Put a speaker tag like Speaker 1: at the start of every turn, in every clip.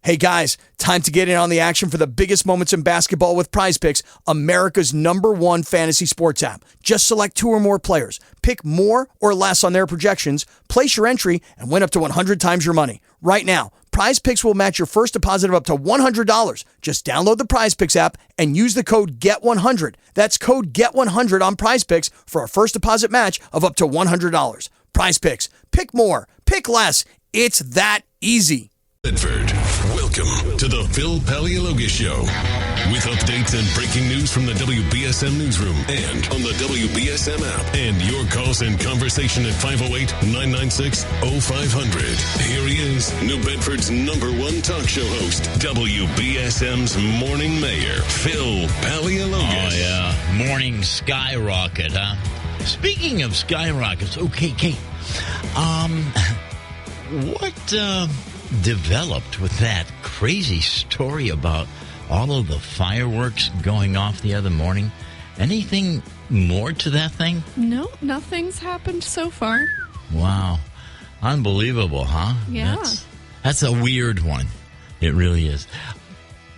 Speaker 1: Hey guys, time to get in on the action for the biggest moments in basketball with Prize Picks, America's #1 fantasy sports app. Just select 2 or more players, pick more or less on their projections, place your entry, and win up to 100 times your money. Right now, Prize Picks will match your first deposit of up to $100. Just download the Prize Picks app and use the code GET100. That's code GET100 on Prize Picks for a first deposit match of up to $100. Prize Picks. Pick more. Pick less. It's that easy.
Speaker 2: Bedford, welcome to the Phil Paleologus Show. With updates and breaking news from the WBSM newsroom and on the WBSM app. And your calls and conversation at 508-996-0500. Here he is, New Bedford's #1 talk show host, WBSM's Morning Mayor, Phil Paleologus.
Speaker 3: Oh, yeah. Morning skyrocket, huh? Speaking of skyrockets, okay, Kate, what developed with that crazy story about all of the fireworks going off the other morning? Anything more to that thing?
Speaker 4: No, nothing's happened so far.
Speaker 3: Wow. Unbelievable, huh?
Speaker 4: Yeah.
Speaker 3: That's a weird one. It really is.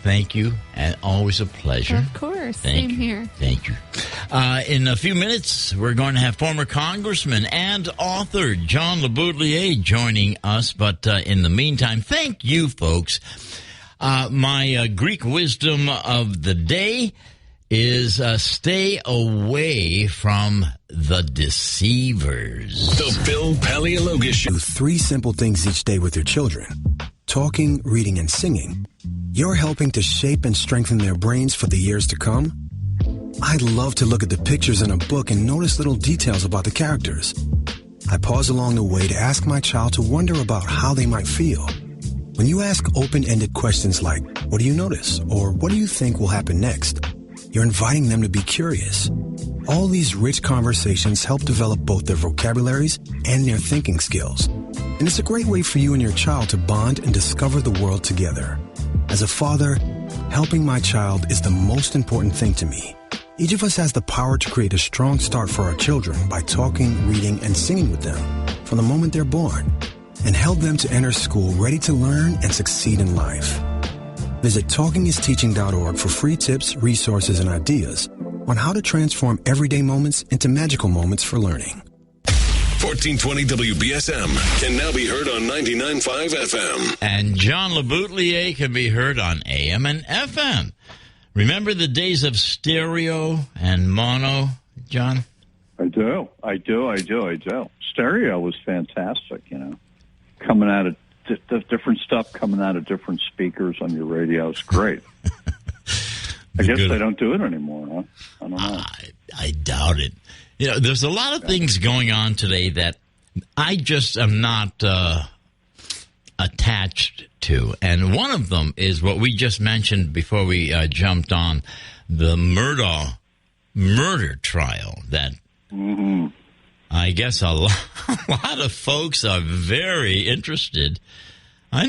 Speaker 3: Thank you, and always a pleasure.
Speaker 4: Of course. Same here.
Speaker 3: Thank you. In a few minutes, we're going to have former Congressman and author John LeBoutillier joining us. But in the meantime, thank you, folks. My Greek wisdom of the day is stay away from the deceivers.
Speaker 2: The Phil Paleologus Show.
Speaker 5: Do 3 simple things each day with your children. Talking, reading, and singing. You're helping to shape and strengthen their brains for the years to come. I love to look at the pictures in a book and notice little details about the characters. I pause along the way to ask my child to wonder about how they might feel. When you ask open-ended questions like, what do you notice? Or what do you think will happen next? You're inviting them to be curious. All these rich conversations help develop both their vocabularies and their thinking skills. And it's a great way for you and your child to bond and discover the world together. As a father, helping my child is the most important thing to me. Each of us has the power to create a strong start for our children by talking, reading, and singing with them from the moment they're born, and help them to enter school ready to learn and succeed in life. Visit talkingisteaching.org for free tips, resources, and ideas on how to transform everyday moments into magical moments for learning.
Speaker 2: 1420 WBSM can now be heard on 99.5 FM.
Speaker 3: And John LeBoutillier can be heard on AM and FM. Remember the days of stereo and mono, John?
Speaker 6: I do. Stereo was fantastic, coming out of different stuff coming out of different speakers on your radio. It's great. I guess they don't do it anymore, huh? I don't know.
Speaker 3: I doubt it. There's a lot of things going on today that I just am not attached to. And one of them is what we just mentioned before we jumped on, the Murdaugh murder trial that I guess a lot of folks are very interested. I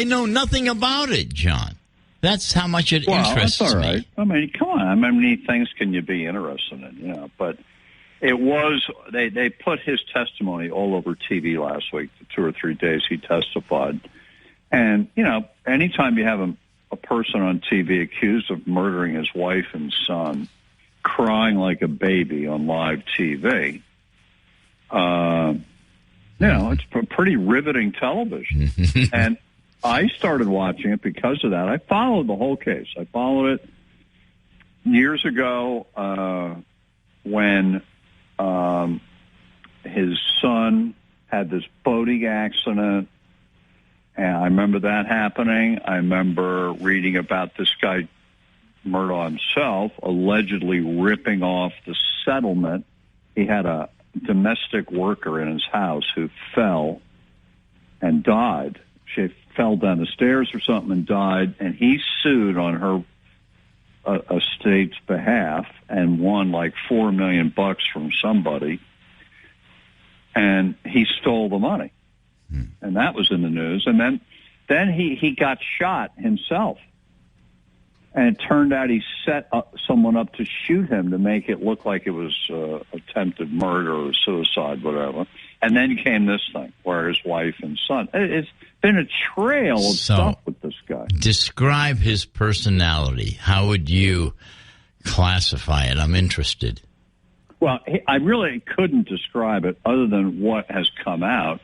Speaker 3: know nothing about it, John. That's how much it interests
Speaker 6: that's all right.
Speaker 3: me.
Speaker 6: I mean, come on. How many things can you be interested in? But it was they put his testimony all over TV last week. The 2 or 3 days he testified, and anytime you have a person on TV accused of murdering his wife and son, crying like a baby on live TV, it's pretty riveting television, and I started watching it because of that. I followed the whole case. I followed it years ago when his son had this boating accident, and I remember that happening. I remember reading about this guy, Murdaugh himself, allegedly ripping off the settlement. He had a domestic worker in his house who fell and died. She fell down the stairs or something and died, and he sued on her estate's behalf and won like $4 million from somebody, and he stole the money. And that was in the news. And then he got shot himself. And it turned out he set someone up to shoot him to make it look like it was attempted murder or suicide, whatever. And then came this thing where his wife and son. It's been a trail of stuff with this guy.
Speaker 3: Describe his personality. How would you classify it? I'm interested.
Speaker 6: Well, I really couldn't describe it other than what has come out.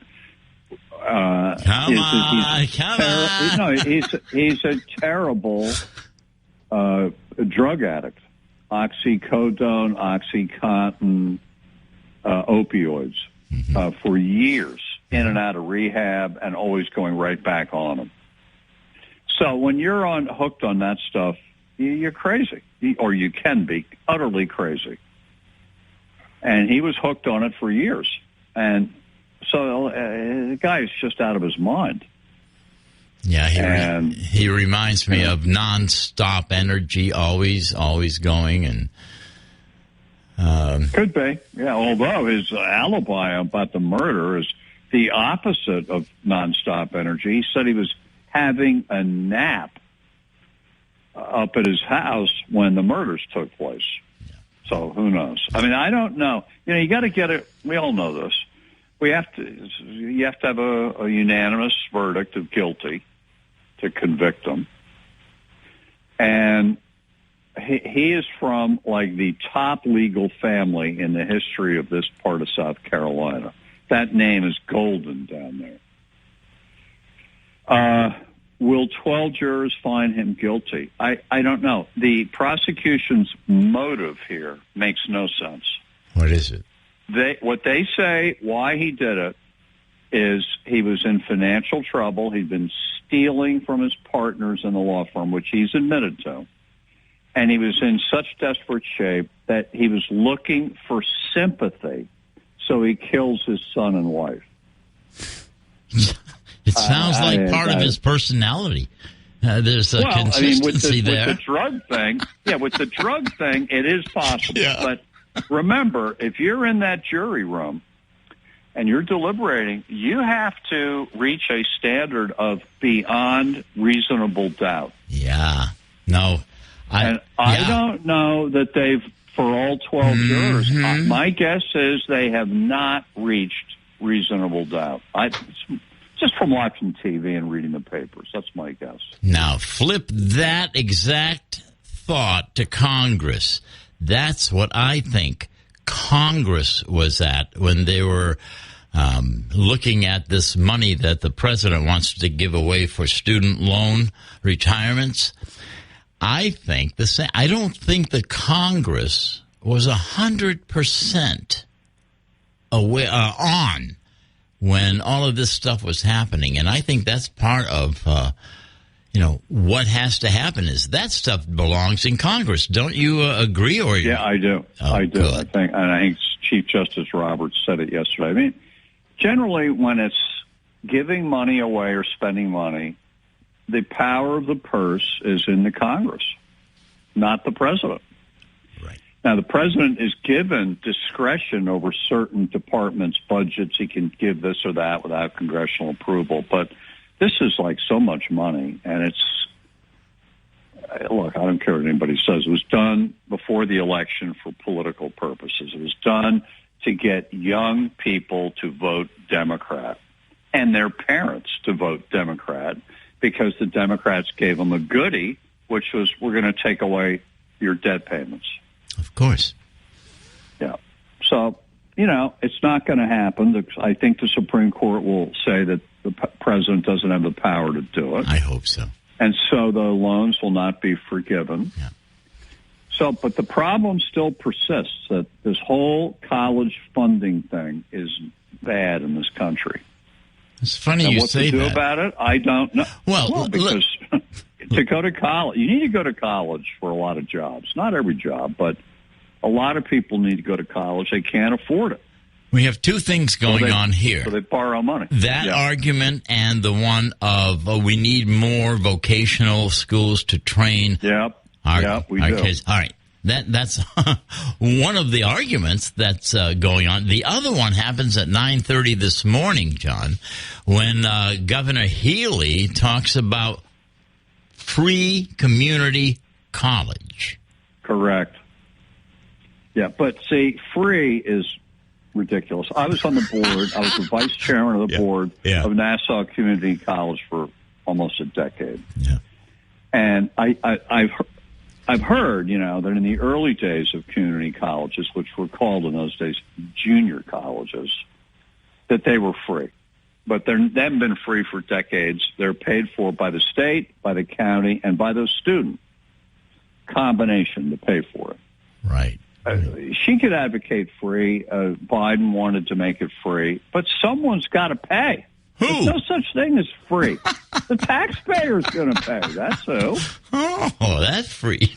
Speaker 3: Come on.
Speaker 6: No, he's a terrible drug addict. Oxycodone, Oxycontin, opioids for years, in and out of rehab, and always going right back on them. So when you're hooked on that stuff, you're crazy, or you can be utterly crazy. And he was hooked on it for years, and so the guy is just out of his mind.
Speaker 3: Yeah, he reminds me of nonstop energy, always going, and
Speaker 6: could be. Yeah, although his alibi about the murder is the opposite of nonstop energy. He said he was having a nap up at his house when the murders took place. Yeah. So who knows? I mean, I don't know. You got to get it. We all know this. You have to have a unanimous verdict of guilty to convict him. And he is from like the top legal family in the history of this part of South Carolina. That name is golden down there. Will 12 jurors find him guilty? I don't know. The prosecution's motive here makes no sense.
Speaker 3: What is it?
Speaker 6: What they say why he did it is he was in financial trouble. He'd been stealing from his partners in the law firm, which he's admitted to. And he was in such desperate shape that he was looking for sympathy, so he kills his son and wife.
Speaker 3: It sounds like part of his personality. There's a consistency there.
Speaker 6: With the drug thing, with the drug thing, it is possible. Yeah. But remember, if you're in that jury room and you're deliberating, you have to reach a standard of beyond reasonable doubt.
Speaker 3: Yeah. No.
Speaker 6: I don't know that they've, for all 12 jurors, my guess is they have not reached reasonable doubt. Just from watching TV and reading the papers. That's my guess.
Speaker 3: Now, flip that exact thought to Congress. That's what I think Congress was at when they were looking at this money that the president wants to give away for student loan retirements. I think the same. I don't think the Congress was 100% aware on when all of this stuff was happening, and I think that's part of what has to happen is that stuff belongs in Congress. Don't you agree? Or
Speaker 6: yeah, I do. I do. Good. I think Chief Justice Roberts said it yesterday. I mean, generally, when it's giving money away or spending money, the power of the purse is in the Congress, not the president.
Speaker 3: Right.
Speaker 6: Now, the president is given discretion over certain departments' budgets. He can give this or that without congressional approval. But this is like so much money, and look, I don't care what anybody says. It was done before the election for political purposes. It was done to get young people to vote Democrat and their parents to vote Democrat, because the Democrats gave them a goodie, which was, we're going to take away your debt payments.
Speaker 3: Of course.
Speaker 6: Yeah. So, it's not going to happen. I think the Supreme Court will say that the president doesn't have the power to do it.
Speaker 3: I hope so.
Speaker 6: And so the loans will not be forgiven.
Speaker 3: Yeah.
Speaker 6: So, but the problem still persists that this whole college funding thing is bad in this country.
Speaker 3: It's funny you say that.
Speaker 6: What to do about it, I don't know.
Speaker 3: Well,
Speaker 6: because to go to college, you need to go to college for a lot of jobs. Not every job, but a lot of people need to go to college. They can't afford it.
Speaker 3: We have two things going on here.
Speaker 6: So they borrow money.
Speaker 3: That argument and the one of we need more vocational schools to train.
Speaker 6: Yep, we do.
Speaker 3: Kids. All right. That's one of the arguments that's going on. The other one happens at 9:30 this morning, John, when Governor Healy talks about free community college.
Speaker 6: Correct. Yeah, but see, free is ridiculous. I was on the board. I was the vice chairman of the board of Nassau Community College for almost a decade.
Speaker 3: Yeah.
Speaker 6: And I've heard, that in the early days of community colleges, which were called in those days junior colleges, that they were free. But they haven't been free for decades. They're paid for by the state, by the county, and by the student. Combination to pay for it.
Speaker 3: Right.
Speaker 6: She could advocate free. Biden wanted to make it free, but someone's got to pay.
Speaker 3: Who?
Speaker 6: There's no such thing as free. The taxpayer's going to pay. That's who.
Speaker 3: Oh, that's free.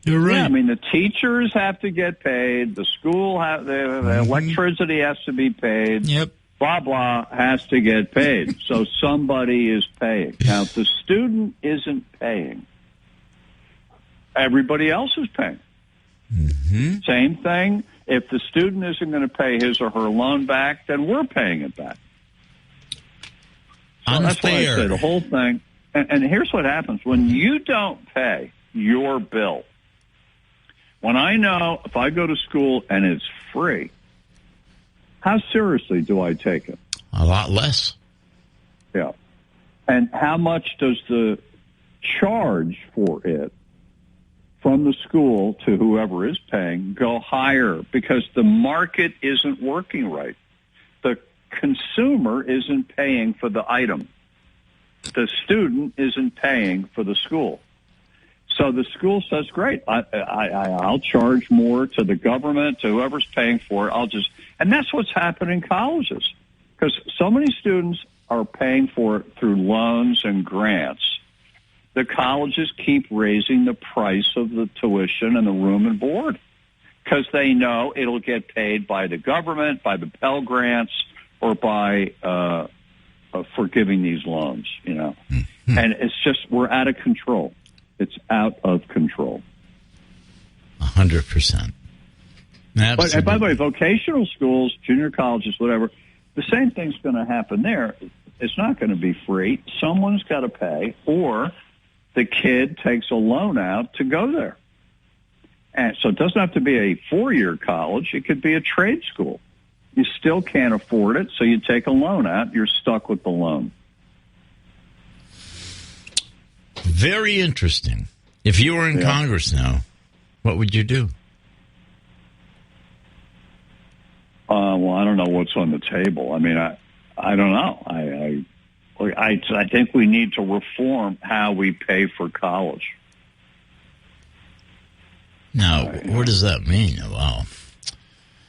Speaker 3: You're right.
Speaker 6: Yeah, I mean, the teachers have to get paid. The school, the electricity has to be paid.
Speaker 3: Yep.
Speaker 6: Blah, blah, has to get paid. So somebody is paying. Now, if the student isn't paying, everybody else is paying.
Speaker 3: Mm-hmm.
Speaker 6: Same thing. If the student isn't going to pay his or her loan back, then we're paying it back. So that's why I say the whole thing. And here's what happens. When you don't pay your bill, when I know if I go to school and it's free, how seriously do I take it?
Speaker 3: A lot less.
Speaker 6: Yeah. And how much does the charge for it from the school to whoever is paying go higher? Because the market isn't working right. The consumer isn't paying for the item. The student isn't paying for the school. So the school says, great, I'll charge more to the government, to whoever's paying for it. And that's what's happening in colleges. Because so many students are paying for it through loans and grants. The colleges keep raising the price of the tuition and the room and board because they know it'll get paid by the government, by the Pell Grants, or by for giving these loans, Mm-hmm. And it's just, we're out of control. It's out of control.
Speaker 3: 100%. Absolutely.
Speaker 6: But by the way, vocational schools, junior colleges, whatever, the same thing's going to happen there. It's not going to be free. Someone's got to pay, or the kid takes a loan out to go there. And so it doesn't have to be a 4-year college. It could be a trade school. You still can't afford it, so you take a loan out. You're stuck with the loan.
Speaker 3: Very interesting. If you were in Congress now, what would you do?
Speaker 6: Well, I don't know what's on the table. I mean, I don't know. I think we need to reform how we pay for college.
Speaker 3: Now, what does that mean? Wow.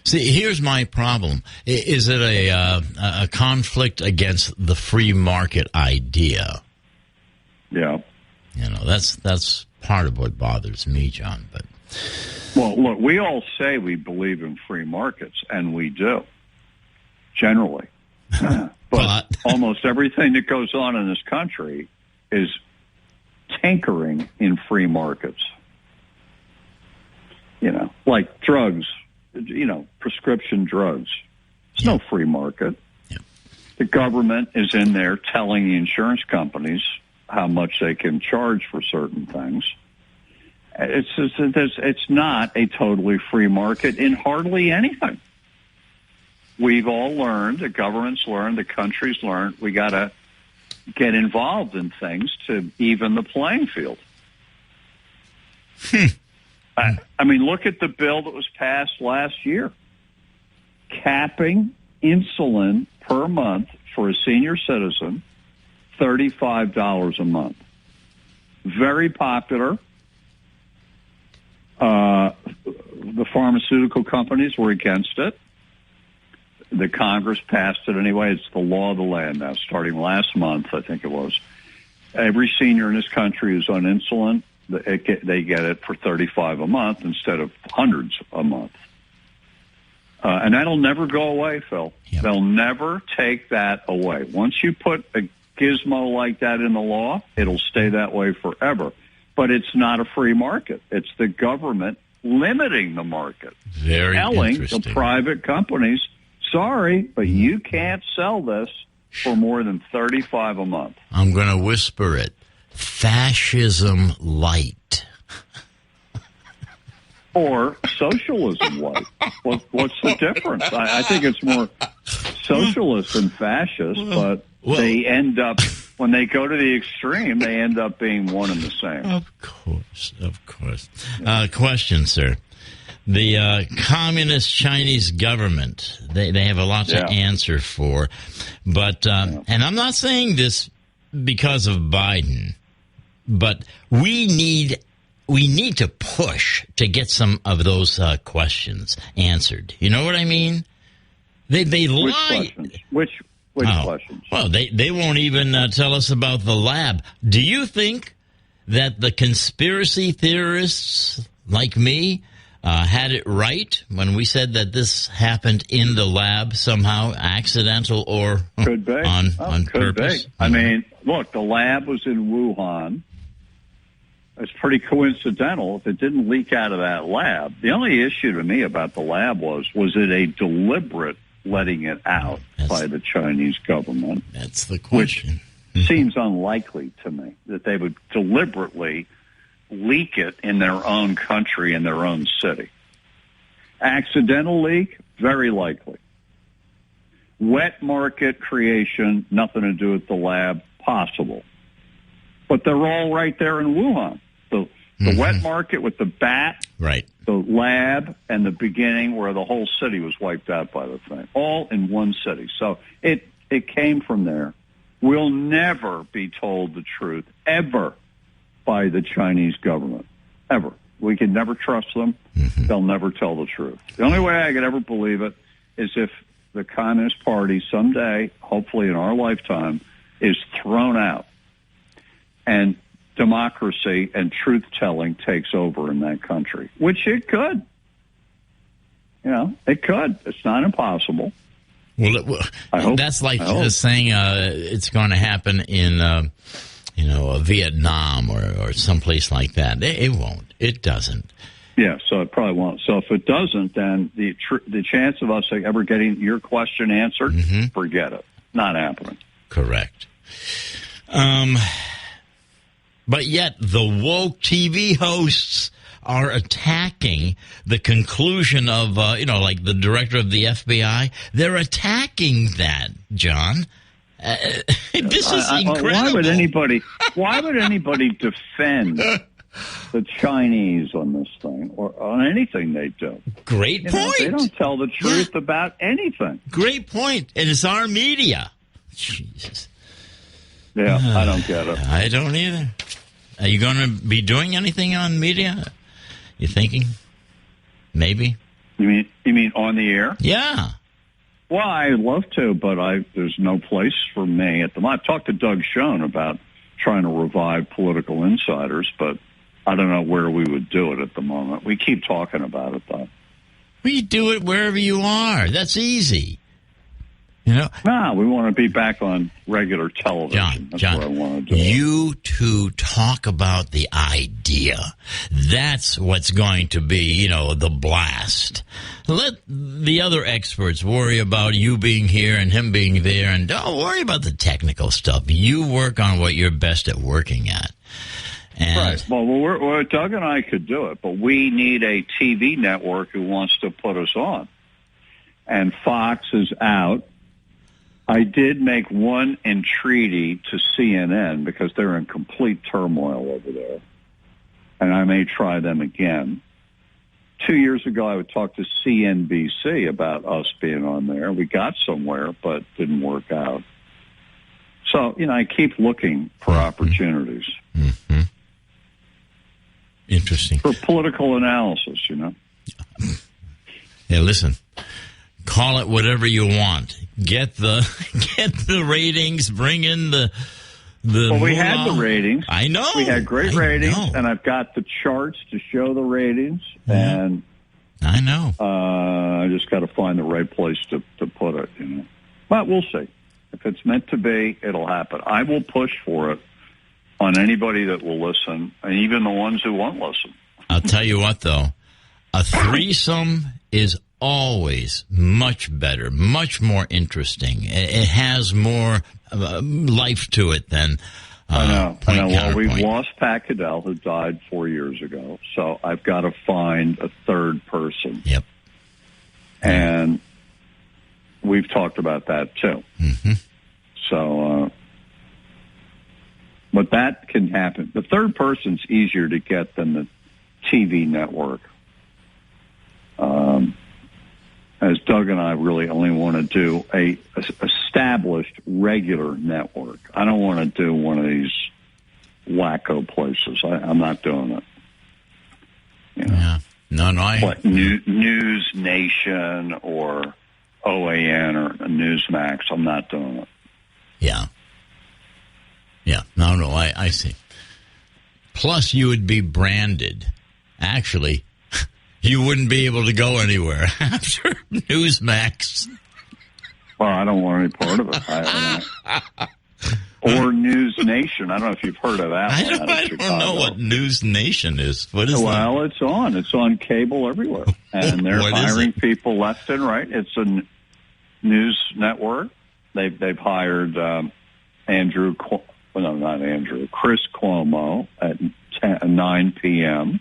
Speaker 3: See, here's my problem. Is it a conflict against the free market idea?
Speaker 6: Yeah.
Speaker 3: That's part of what bothers me, John. But
Speaker 6: well, look, we all say we believe in free markets, and we do, generally. But almost everything that goes on in this country is tinkering in free markets. Like drugs, prescription drugs. There's no free market.
Speaker 3: Yeah.
Speaker 6: The government is in there telling the insurance companies how much they can charge for certain things. It's not a totally free market in hardly anything. We've all learned, the government's learned, the country's learned, we got to get involved in things to even the playing field. I mean, look at the bill that was passed last year, capping insulin per month for a senior citizen, $35 a month. Very popular. The pharmaceutical companies were against it. The Congress passed it anyway. It's the law of the land now, starting last month, I think it was. Every senior in this country who's on insulin, they get it for $35 a month instead of hundreds a month. And that'll never go away, Phil. Yep. They'll never take that away. Once you put a gizmo like that in the law, it'll stay that way forever. But it's not a free market. It's the government limiting the market.
Speaker 3: Very
Speaker 6: telling
Speaker 3: interesting.
Speaker 6: The private companies, sorry, but you can't sell this for more than $35 a month.
Speaker 3: I'm going to whisper it. Fascism light.
Speaker 6: Or socialism was. What's the difference? I think it's more socialist than fascist, but they end up, when they go to the extreme, they end up being one and the same.
Speaker 3: Of course. Question, sir. The communist Chinese government, they have a lot to answer for. But, and I'm not saying this because of Biden, but we need to push to get some of those questions answered. You know what I mean? They lie.
Speaker 6: Which questions?
Speaker 3: Well, they won't even tell us about the lab. Do you think that the conspiracy theorists like me had it right when we said that this happened in the lab somehow, accidental or
Speaker 6: could be.
Speaker 3: on
Speaker 6: could
Speaker 3: purpose?
Speaker 6: Be. I mean, look, the lab was in Wuhan. It's pretty coincidental if it didn't leak out of that lab. The only issue to me about the lab was it a deliberate letting it out by the Chinese government?
Speaker 3: That's the question.
Speaker 6: Which seems unlikely to me, that they would deliberately leak it in their own country, in their own city. Accidental leak, very likely. Wet market creation, nothing to do with the lab, possible. But they're all right there in Wuhan. The wet market with the bat,
Speaker 3: right?
Speaker 6: The lab, and the beginning where the whole city was wiped out by the thing, all in one city. So it came from there. We'll never be told the truth, ever, by the Chinese government, ever. We can never trust them. They'll never tell the truth. The only way I could ever believe it is if the Communist Party someday, hopefully in our lifetime, is thrown out and democracy and truth-telling takes over in that country, which it could. You know, it could. It's not impossible.
Speaker 3: Well, that's like saying it's going to happen in, Vietnam or someplace like that. It won't. It doesn't.
Speaker 6: Yeah, so it probably won't. So if it doesn't, then the chance of us ever getting your question answered, forget it. Not happening.
Speaker 3: Correct. But yet the woke TV hosts are attacking the conclusion of, like the director of the FBI. They're attacking that, John. This is incredible. Why would anybody defend the Chinese on this thing or on anything they do? Great point.
Speaker 6: They don't tell the truth about anything.
Speaker 3: Great point. And it's our media. Jesus.
Speaker 6: Yeah, I don't get it.
Speaker 3: I don't either. Are you going to be doing anything on media? You thinking? Maybe.
Speaker 6: You mean on the air?
Speaker 3: Yeah.
Speaker 6: Well, I'd love to, but there's no place for me at the moment. I've talked to Doug Schoen about trying to revive Political Insiders, but I don't know where we would do it at the moment. We keep talking about it, though.
Speaker 3: We do it wherever you are. That's easy.
Speaker 6: No, we want to be back on regular television. That's
Speaker 3: John,
Speaker 6: what I want to do.
Speaker 3: You two talk about the idea. That's what's going to be, the blast. Let the other experts worry about you being here and him being there, and don't worry about the technical stuff. You work on what you're best at working at.
Speaker 6: Right. Well, Doug and I could do it, but we need a TV network who wants to put us on. And Fox is out. I did make one entreaty to CNN because they're in complete turmoil over there, and I may try them again. 2 years ago, I would talk to CNBC about us being on there. We got somewhere, but didn't work out. So, I keep looking for opportunities.
Speaker 3: Mm-hmm. Interesting.
Speaker 6: For political analysis,
Speaker 3: Yeah, listen. Call it whatever you want. Get the ratings. Bring in the.
Speaker 6: Well, we had the ratings.
Speaker 3: I know.
Speaker 6: We had great ratings, and I've got the charts to show the ratings. And
Speaker 3: I know.
Speaker 6: I just got to find the right place to put it. But we'll see. If it's meant to be, it'll happen. I will push for it on anybody that will listen, and even the ones who won't listen.
Speaker 3: I'll tell you what, though, a threesome is always much better, much more interesting. It has more life to it than
Speaker 6: I know. Well,
Speaker 3: counterpoint.
Speaker 6: we've lost Pat Caddell, who died 4 years ago. So I've got to find a third person.
Speaker 3: Yep.
Speaker 6: And we've talked about that too.
Speaker 3: Mm-hmm.
Speaker 6: So, but that can happen. The third person's easier to get than the TV network. As Doug and I really only want to do a established regular network. I don't want to do one of these wacko places. I'm not doing it. You know?
Speaker 3: Yeah. No.
Speaker 6: What, News Nation or OAN or Newsmax? I'm not doing it.
Speaker 3: Yeah. Yeah. No, I see. Plus, you would be branded. Actually, you wouldn't be able to go anywhere after Newsmax.
Speaker 6: Well, I don't want any part of it. Or News Nation. I don't know if you've heard of that
Speaker 3: I
Speaker 6: one.
Speaker 3: don't know what News Nation is. What is that?
Speaker 6: Well, it's on. It's on cable everywhere. And they're
Speaker 3: What is
Speaker 6: hiring
Speaker 3: it?
Speaker 6: people left and right. It's a news network. They've hired Chris Cuomo at 9 p.m.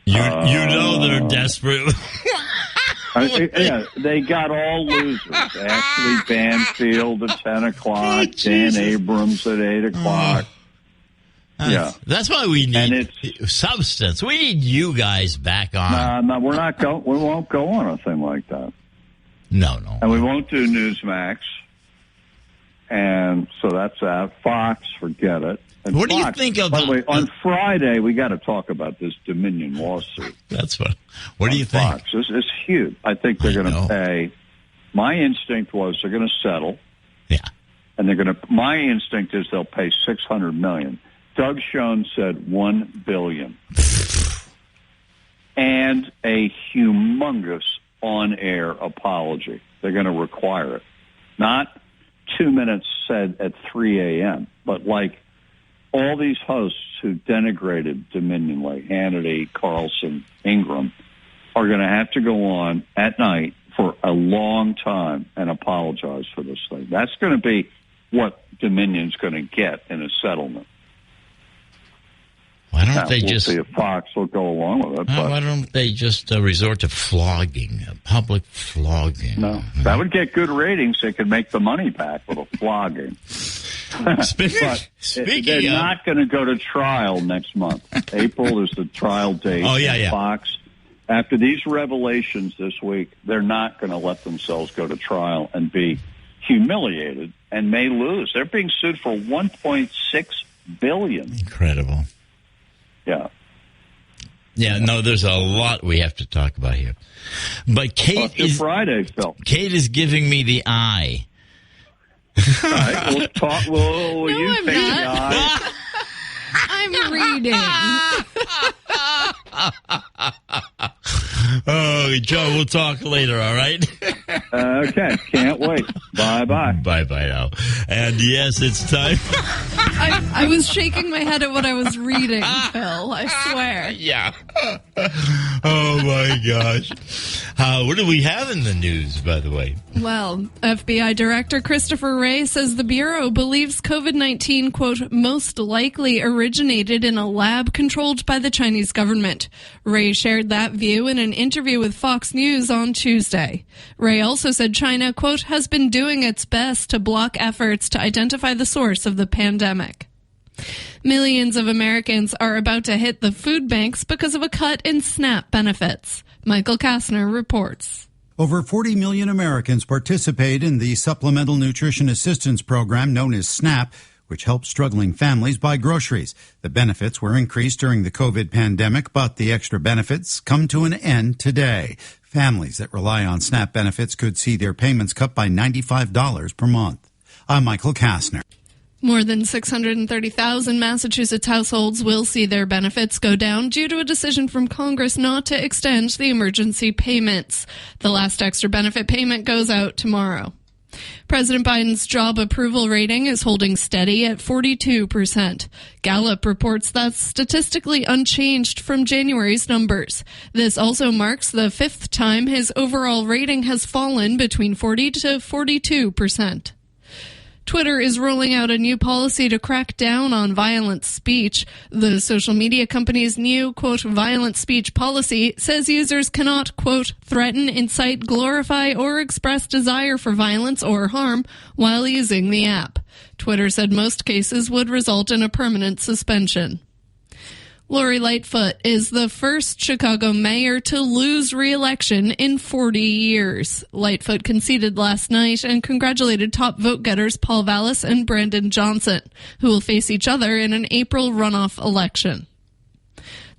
Speaker 3: You know they're desperate.
Speaker 6: Yeah, they got all losers. Ashley Banfield at 10 o'clock, Dan Abrams at 8 o'clock. Yeah.
Speaker 3: That's why we
Speaker 6: And
Speaker 3: need substance. We need you guys back on.
Speaker 6: No, we won't go on a thing like that.
Speaker 3: No.
Speaker 6: And we won't do Newsmax. And so that's that. Fox, forget it. And
Speaker 3: What do you
Speaker 6: Fox,
Speaker 3: think of-
Speaker 6: By the way, on Friday, we got to talk about this Dominion lawsuit.
Speaker 3: That's what. What do you think?
Speaker 6: Fox. This is huge. I think they're going to pay. My instinct was they're going to settle.
Speaker 3: Yeah.
Speaker 6: And my instinct is they'll pay $600 million. Doug Schoen said $1 billion. And a humongous on-air apology. They're going to require it. Not 2 minutes said at 3 a.m., but like all these hosts who denigrated Dominion, like Hannity, Carlson, Ingram, are going to have to go on at night for a long time and apologize for this thing. That's going to be what Dominion's going to get in a settlement.
Speaker 3: Why don't they
Speaker 6: we'll
Speaker 3: just?
Speaker 6: see if Fox will go along with it. But
Speaker 3: Why don't they just resort to flogging, public flogging?
Speaker 6: no, that would get good ratings. They could make the money back with a flogging.
Speaker 3: Speaking
Speaker 6: They're
Speaker 3: of,
Speaker 6: not going to go to trial next month. April is the trial date.
Speaker 3: Oh, yeah.
Speaker 6: Fox, after these revelations this week, they're not going to let themselves go to trial and be humiliated and may lose. They're being sued for $1.6 billion.
Speaker 3: incredible.
Speaker 6: Yeah.
Speaker 3: Yeah, no, there's a lot we have to talk about here. But Kate is
Speaker 6: Friday, Phil.
Speaker 3: Kate is giving me the eye.
Speaker 6: All right, we'll talk. Well, you
Speaker 4: I'm
Speaker 6: take the
Speaker 4: not.
Speaker 6: eye.
Speaker 4: I'm reading.
Speaker 3: Oh, Joe, we'll talk later, all right?
Speaker 6: Okay, can't wait. Bye-bye.
Speaker 3: Bye-bye now. And yes, it's time.
Speaker 4: I was shaking my head at what I was reading, Phil. I swear.
Speaker 3: Yeah. Oh, my gosh. What do we have in the news, by the way?
Speaker 4: Well, FBI Director Christopher Wray says the Bureau believes COVID-19, quote, most likely originated in a lab controlled by the Chinese government. Wray shared that view in an interview with Fox News on Tuesday. Wray also said China, quote, has been doing its best to block efforts to identify the source of the pandemic. Millions of Americans are about to hit the food banks because of a cut in SNAP benefits. Michael Kastner reports.
Speaker 7: Over 40 million Americans participate in the Supplemental Nutrition Assistance Program known as SNAP, which helps struggling families buy groceries. The benefits were increased during the COVID pandemic, but the extra benefits come to an end today. Families that rely on SNAP benefits could see their payments cut by $95 per month. I'm Michael Kastner.
Speaker 4: More than 630,000 Massachusetts households will see their benefits go down due to a decision from Congress not to extend the emergency payments. The last extra benefit payment goes out tomorrow. President Biden's job approval rating is holding steady at 42%. Gallup reports that's statistically unchanged from January's numbers. This also marks the fifth time his overall rating has fallen between 40 to 42%. Twitter is rolling out a new policy to crack down on violent speech. The social media company's new, quote, violent speech policy says users cannot, quote, threaten, incite, glorify, or express desire for violence or harm while using the app. Twitter said most cases would result in a permanent suspension. Lori Lightfoot is the first Chicago mayor to lose re-election in 40 years. Lightfoot conceded last night and congratulated top vote-getters Paul Vallis and Brandon Johnson, who will face each other in an April runoff election.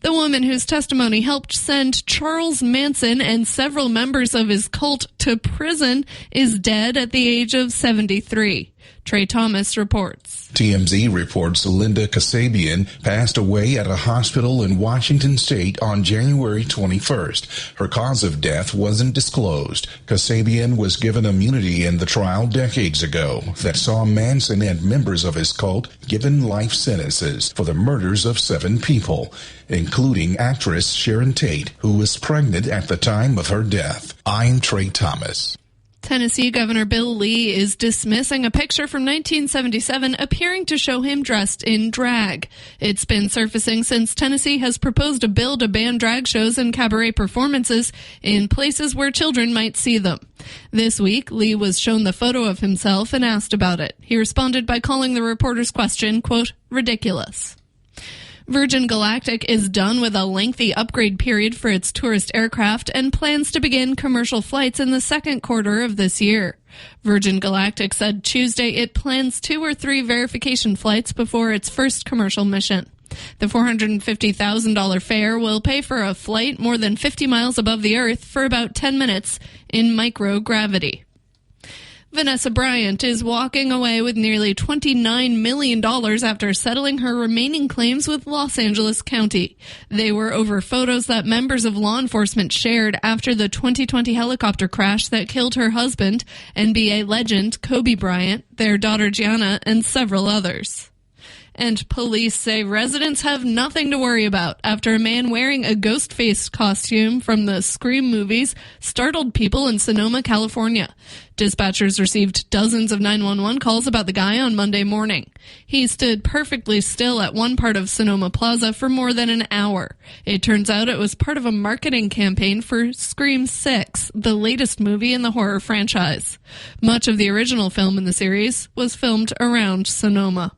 Speaker 4: The woman whose testimony helped send Charles Manson and several members of his cult to prison is dead at the age of 73. Trey Thomas reports.
Speaker 8: TMZ reports Linda Kasabian passed away at a hospital in Washington state on January 21st. Her cause of death wasn't disclosed. Kasabian was given immunity in the trial decades ago that saw Manson and members of his cult given life sentences for the murders of 7 people, including actress Sharon Tate, who was pregnant at the time of her death. I'm Trey Thomas.
Speaker 4: Tennessee Governor Bill Lee is dismissing a picture from 1977 appearing to show him dressed in drag. It's been surfacing since Tennessee has proposed a bill to ban drag shows and cabaret performances in places where children might see them. This week, Lee was shown the photo of himself and asked about it. He responded by calling the reporter's question, quote, ridiculous. Virgin Galactic is done with a lengthy upgrade period for its tourist aircraft and plans to begin commercial flights in the second quarter of this year. Virgin Galactic said Tuesday it plans 2 or 3 verification flights before its first commercial mission. The $450,000 fare will pay for a flight more than 50 miles above the Earth for about 10 minutes in microgravity. Vanessa Bryant is walking away with nearly $29 million after settling her remaining claims with Los Angeles County. They were over photos that members of law enforcement shared after the 2020 helicopter crash that killed her husband, NBA legend Kobe Bryant, their daughter Gianna, and several others. And police say residents have nothing to worry about after a man wearing a ghost-faced costume from the Scream movies startled people in Sonoma, California. Dispatchers received dozens of 911 calls about the guy on Monday morning. He stood perfectly still at one part of Sonoma Plaza for more than an hour. It turns out it was part of a marketing campaign for Scream 6, the latest movie in the horror franchise. Much of the original film in the series was filmed around Sonoma.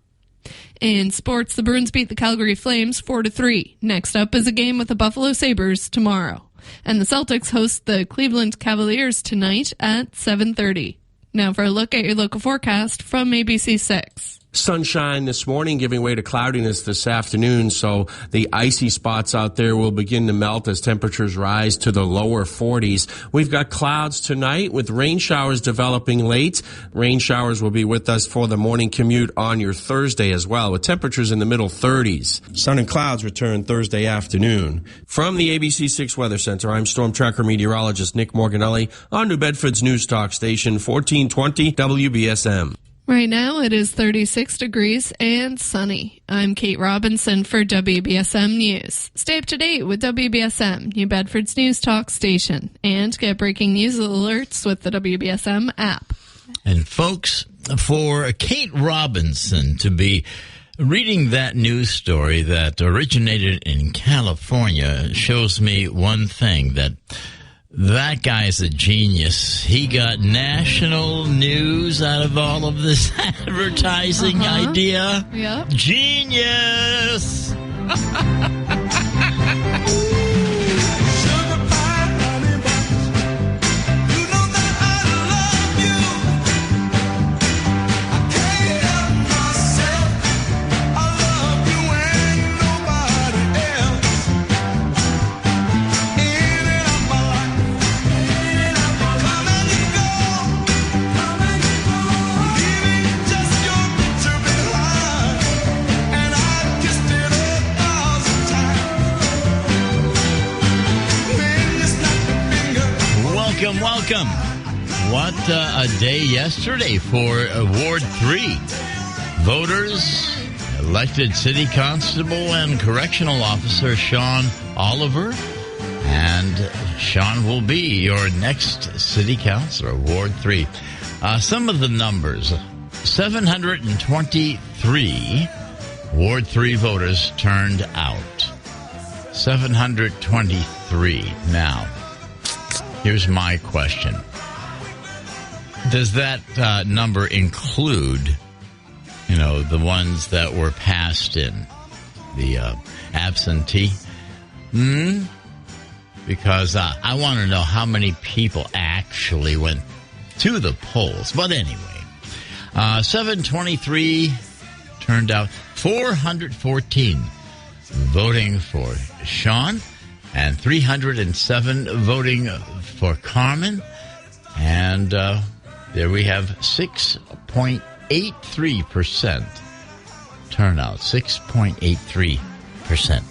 Speaker 4: In sports, the Bruins beat the Calgary Flames 4-3. Next up is a game with the Buffalo Sabres tomorrow. And the Celtics host the Cleveland Cavaliers tonight at 7:30. Now for a look at your local forecast from ABC 6.
Speaker 9: Sunshine this morning, giving way to cloudiness this afternoon, so the icy spots out there will begin to melt as temperatures rise to the lower 40s. We've got clouds tonight with rain showers developing late. Rain showers will be with us for the morning commute on your Thursday as well, with temperatures in the middle 30s. Sun and clouds return Thursday afternoon. From the ABC 6 Weather Center, I'm Storm Tracker meteorologist Nick Morganelli on New Bedford's News Talk Station 1420 WBSM.
Speaker 4: Right now it is 36 degrees and sunny. I'm Kate Robinson for WBSM News. Stay up to date with WBSM, New Bedford's News Talk Station, and get breaking news alerts with the WBSM app.
Speaker 3: And folks, for Kate Robinson to be reading that news story that originated in California shows me one thing, that guy's a genius. He got national news out of all of this advertising idea.
Speaker 4: Yep.
Speaker 3: Genius! Welcome. What a day yesterday for Ward 3. Voters elected City Constable and Correctional Officer Sean Oliver. And Sean will be your next City Councilor, Ward 3. Some of the numbers. 723 Ward 3 voters turned out. 723. Now, here's my question. Does that number include, the ones that were passed in, the absentee? Because I want to know how many people actually went to the polls. But anyway, 723 turned out, 414 voting for Sean, and 307 voting for Carmen. And there we have 6.83% turnout. 6.83%.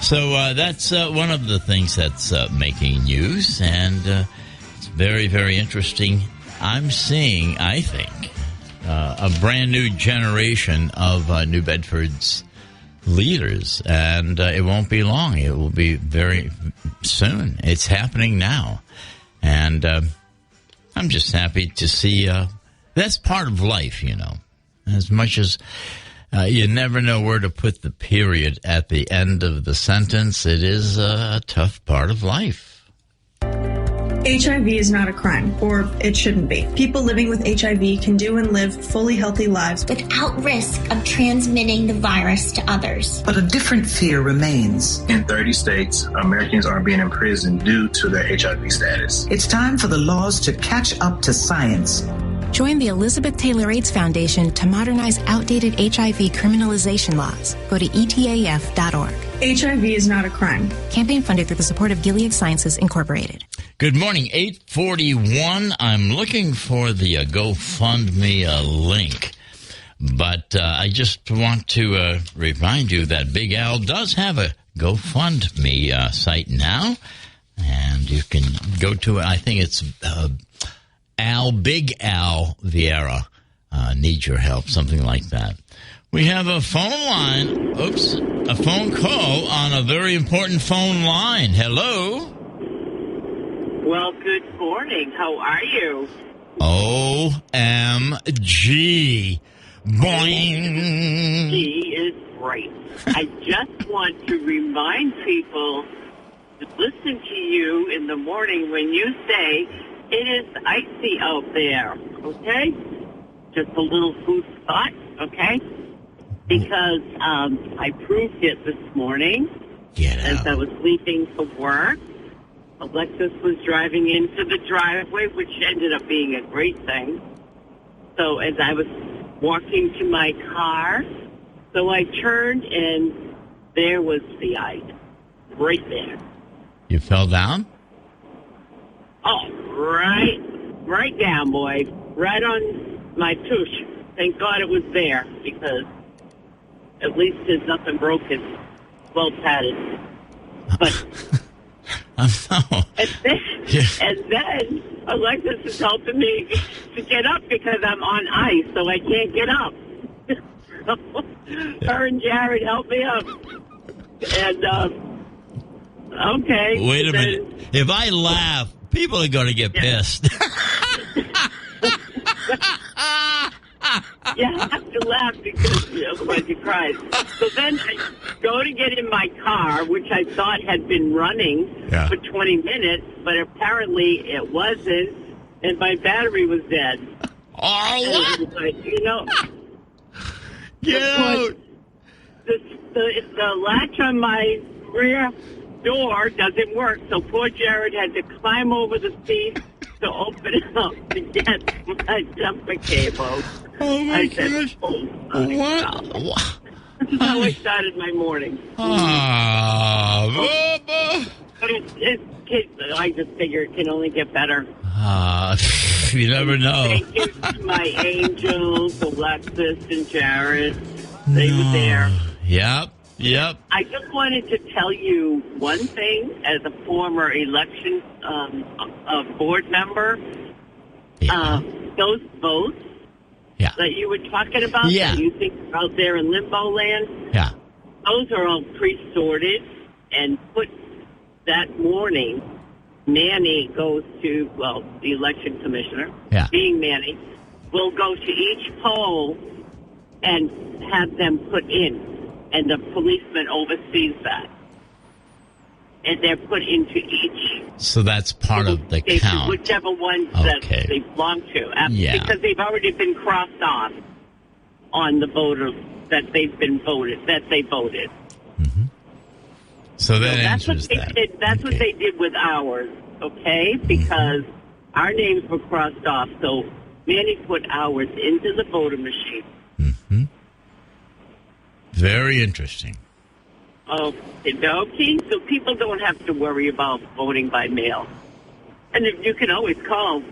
Speaker 3: So that's one of the things that's making news, and it's very, very interesting. I'm seeing, I think, a brand new generation of New Bedford's leaders, and it won't be long. It will be very soon. It's happening now, and I'm just happy to see that's part of life, as much as you never know where to put the period at the end of the sentence. It is a tough part of life.
Speaker 10: HIV is not a crime, or it shouldn't be. People living with HIV can do and live fully healthy lives
Speaker 11: without risk of transmitting the virus to others.
Speaker 12: But a different fear remains.
Speaker 13: In 30 states, Americans are being imprisoned due to their HIV status.
Speaker 12: It's time for the laws to catch up to science.
Speaker 14: Join the Elizabeth Taylor AIDS Foundation to modernize outdated HIV criminalization laws. Go to etaf.org.
Speaker 10: HIV is not a crime.
Speaker 14: Campaign funded through the support of Gilead Sciences, Incorporated.
Speaker 3: Good morning, 841. I'm looking for the GoFundMe link. But I just want to remind you that Big Al does have a GoFundMe site now. And you can go to it. I think it's Big Al Vieira needs your help, something like that. We have a phone line. A phone call on a very important phone line. Hello.
Speaker 15: Well, good morning. How are you?
Speaker 3: OMG. Boing.
Speaker 15: She is right. I just want to remind people to listen to you in the morning when you say it is icy out there, okay? Just a little food thought, okay? Because I proved it this morning as I was leaving for work. Alexis was driving into the driveway, which ended up being a great thing. So as I was walking to my car, so I turned and there was the ice right there.
Speaker 3: You fell down?
Speaker 15: Oh, right down, boy. Right on my tush. Thank God it was there, because at least there's nothing broken. Well padded. But and then Alexis is helping me to get up because I'm on ice, so I can't get up. Her and Jared helped me up. And okay.
Speaker 3: Wait a minute. If I laugh, people are going to get pissed.
Speaker 15: You have to laugh because otherwise you cry. So then I go to get in my car, which I thought had been running for 20 minutes, but apparently it wasn't, and my battery was dead.
Speaker 3: Oh, what?
Speaker 15: And I was like,
Speaker 3: get out!
Speaker 15: The latch on my rear door doesn't work, so poor Jared had to climb over the seat to open it up to get my jumper cable.
Speaker 3: Oh my gosh! What?
Speaker 15: That's how I started my morning. But I just figure it can only get better.
Speaker 3: You never know.
Speaker 15: Thank you to my angels, Alexis and Jared. They were there.
Speaker 3: Yep.
Speaker 15: I just wanted to tell you one thing as a former election board member. Those votes that you were talking about that you think are out there in limbo land, those are all pre-sorted and put that morning. Manny goes to, the election commissioner, being Manny, will go to each poll and have them put in, and the policeman oversees that. And they're put into each.
Speaker 3: So that's part of the
Speaker 15: station,
Speaker 3: count.
Speaker 15: whichever ones that they belong to.
Speaker 3: Yeah.
Speaker 15: Because they've already been crossed off on the voters that they voted.
Speaker 3: So that
Speaker 15: that's what
Speaker 3: answers
Speaker 15: they
Speaker 3: that.
Speaker 15: did. That's what they did with ours, okay? Because our names were crossed off, so Manny put ours into the voter machine.
Speaker 3: Very interesting.
Speaker 15: Okay, so people don't have to worry about voting by mail. And if you can always call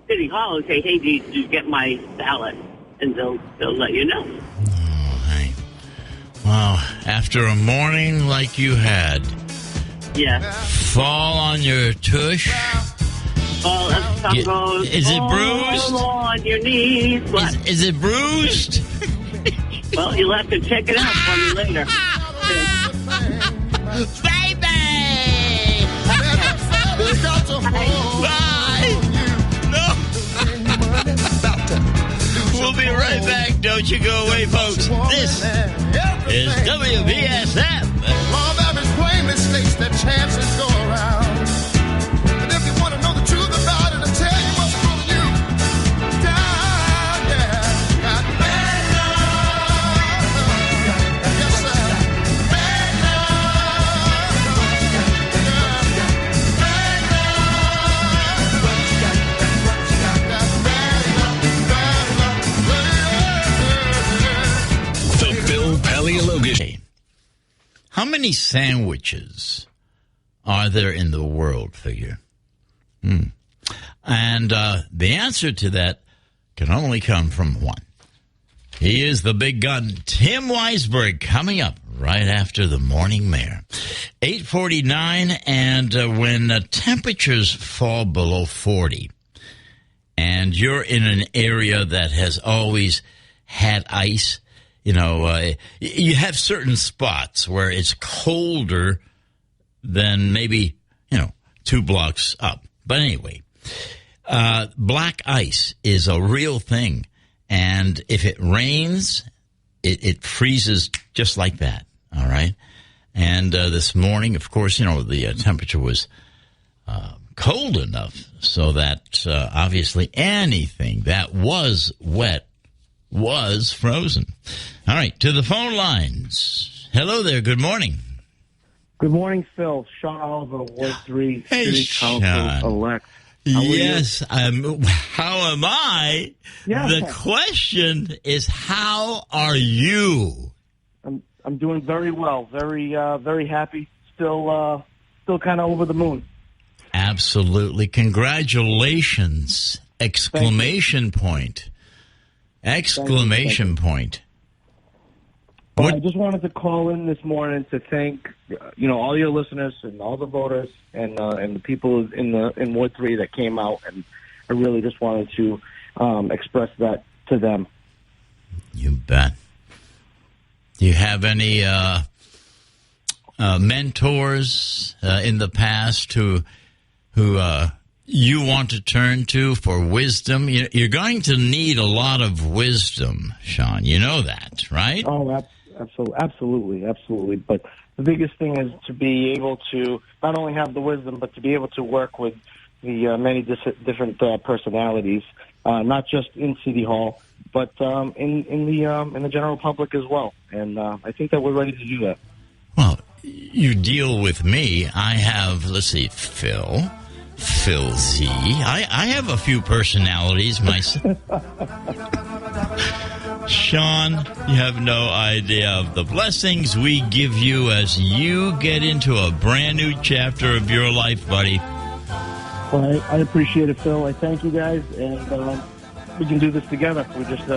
Speaker 15: City Hall and say, hey, did you get my ballot? And they'll let you know.
Speaker 3: Wow, after a morning like you had, fall on your tush.
Speaker 15: Well, if some goes,
Speaker 3: Is it bruised?
Speaker 15: On your knees.
Speaker 3: Is it bruised?
Speaker 15: Well, you'll have to check it out for me later.
Speaker 3: Baby! We'll be right back. Don't you go away, folks. This is WBSM.
Speaker 16: Law of average plainly states that chances go around. And if you want to know the truth about it, I'll tell you what's pulling you down. Yeah, got bad love. Yes, sir. Bad
Speaker 2: The Bill Paleologus.
Speaker 3: How many sandwiches are there in the world, figure? And the answer to that can only come from one. He is the big gun, Tim Weisberg, coming up right after the morning mare. 8:49, and when temperatures fall below 40, and you're in an area that has always had ice, you have certain spots where it's colder than maybe, 2 blocks up. But anyway, black ice is a real thing. And if it rains, it freezes just like that. All right. And this morning, of course, the temperature was cold enough so that obviously anything that was wet was frozen. All right, to the phone lines. Hello there. Good morning.
Speaker 17: Good morning, Phil. Sean Oliver, Ward 3 City Council-elect.
Speaker 3: Yes. How am I?
Speaker 17: Yeah.
Speaker 3: The question is, how are you?
Speaker 17: I'm doing very well. Very very happy. Still kind of over the moon.
Speaker 3: Absolutely. Congratulations! Exclamation point! Exclamation point!
Speaker 17: Well, I just wanted to call in this morning to thank, all your listeners and all the voters and the people in Ward 3 that came out, and I really just wanted to express that to them.
Speaker 3: You bet. Do you have any mentors in the past who you want to turn to for wisdom? You're going to need a lot of wisdom, Sean. You know that, right?
Speaker 17: Oh, absolutely. But the biggest thing is to be able to not only have the wisdom, but to be able to work with the many different personalities, not just in City Hall, but in the general public as well. And I think that we're ready to do that.
Speaker 3: Well, you deal with me. I have, Phil Z. I have a few personalities myself. Sean, you have no idea of the blessings we give you as you get into a brand new chapter of your life, buddy.
Speaker 17: Well, I appreciate it, Phil. I thank you guys, and we can do this together. We just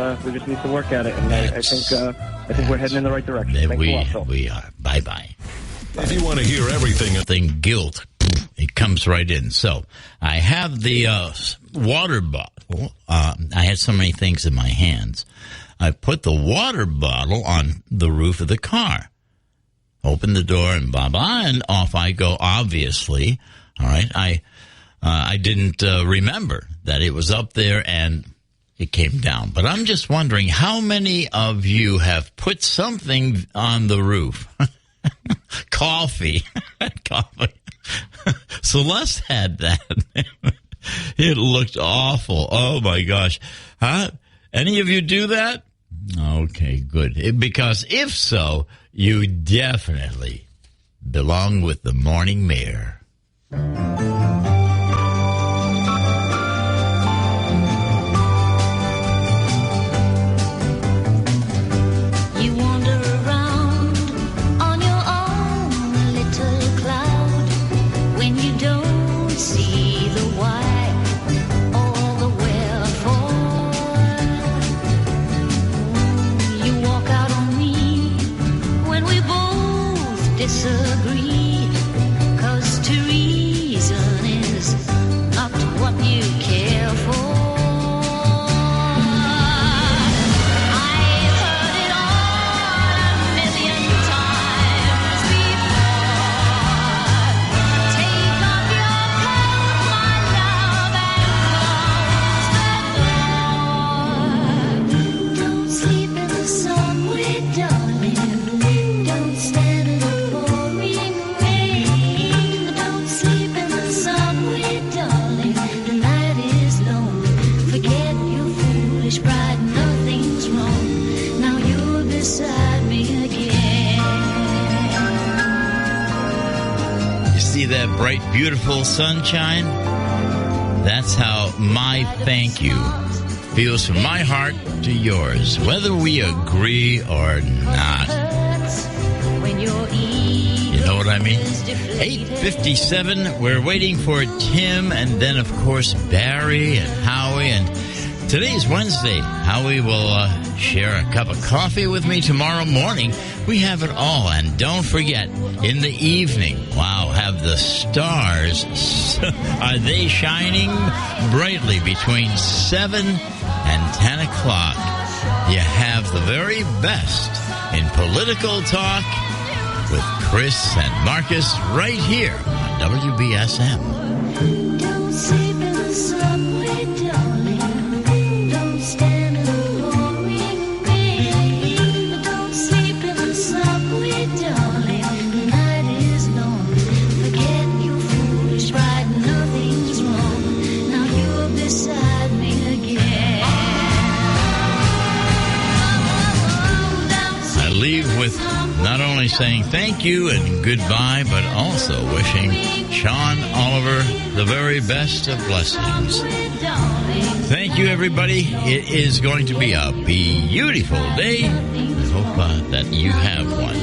Speaker 17: need to work at it, and I think we're heading in the right direction. Thanks a lot, Phil.
Speaker 3: We are. Bye.
Speaker 2: If you want to hear everything,
Speaker 3: guilt, it comes right in. So I have the water bottle. I had so many things in my hands. I put the water bottle on the roof of the car. Open the door and blah-blah, and off I go, obviously. All right. I didn't remember that it was up there, and, it came down. But I'm just wondering, how many of you have put something on the roof? Coffee. Coffee. Celeste had that. It looked awful. Oh, my gosh. Huh? Any of you do that? Okay, good. Because if so, you definitely belong with the morning mayor.
Speaker 18: You wander around on your own little cloud when you don't see the why or the wherefore. You walk out on me when we both disagree, 'cause to reason is not what you care for.
Speaker 3: That bright, beautiful sunshine. That's how my thank you feels from my heart to yours, whether we agree or not. You know what I mean? 8:57. We're waiting for Tim, and then, of course, Barry and Howie. And today's Wednesday. Howie will share a cup of coffee with me tomorrow morning. We have it all. And don't forget, in the evening, wow, have the stars, are they shining brightly between 7 and 10 o'clock? You have the very best in political talk with Chris and Marcus right here on WBSM.
Speaker 18: Don't sleep in the subway, darling. Don't stand in the pouring rain. Don't sleep in the subway, darling. The night is long. Forget your foolish pride. Nothing's wrong. Now you're beside me again.
Speaker 3: I leave with not only saying thank you and goodbye, but also wishing Sean Oliver the very best of blessings. Thank you, everybody. It is going to be a beautiful day. I hope that you have one.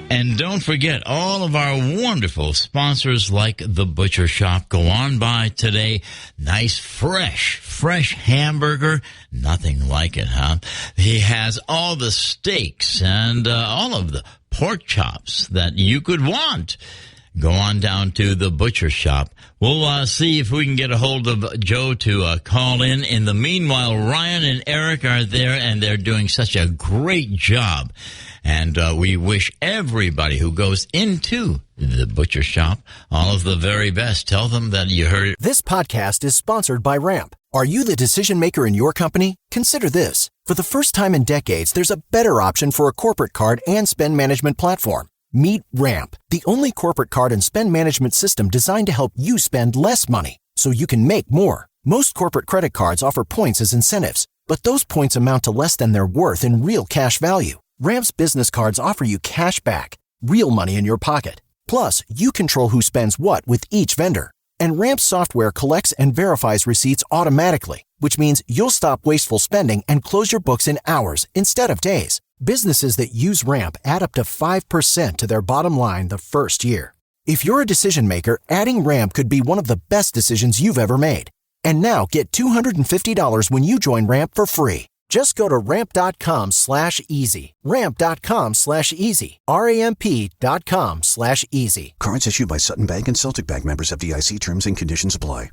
Speaker 3: And don't forget, all of our wonderful sponsors like The Butcher Shop. Go on by today. Nice, fresh hamburger. Nothing like it, huh? He has all the steaks and all of the pork chops that you could want. Go on down to The Butcher Shop. We'll see if we can get a hold of Joe to call in. In the meanwhile, Ryan and Eric are there, and they're doing such a great job. And we wish everybody who goes into The Butcher Shop all of the very best. Tell them that you heard it.
Speaker 19: This podcast is sponsored by Ramp. Are you the decision maker in your company? Consider this. For the first time in decades, there's a better option for a corporate card and spend management platform. Meet Ramp, the only corporate card and spend management system designed to help you spend less money so you can make more. Most corporate credit cards offer points as incentives, but those points amount to less than their worth in real cash value. Ramp's business cards offer you cash back, real money in your pocket. Plus, you control who spends what with each vendor. And Ramp's software collects and verifies receipts automatically, which means you'll stop wasteful spending and close your books in hours instead of days. Businesses that use Ramp add up to 5% to their bottom line the first year. If you're a decision maker, adding Ramp could be one of the best decisions you've ever made. And now get $250 when you join Ramp for free. Just go to ramp.com/easy. Ramp.com/easy. RAMP.com/easy.
Speaker 20: Cards issued by Sutton Bank and Celtic Bank, members of FDIC. Terms and conditions apply.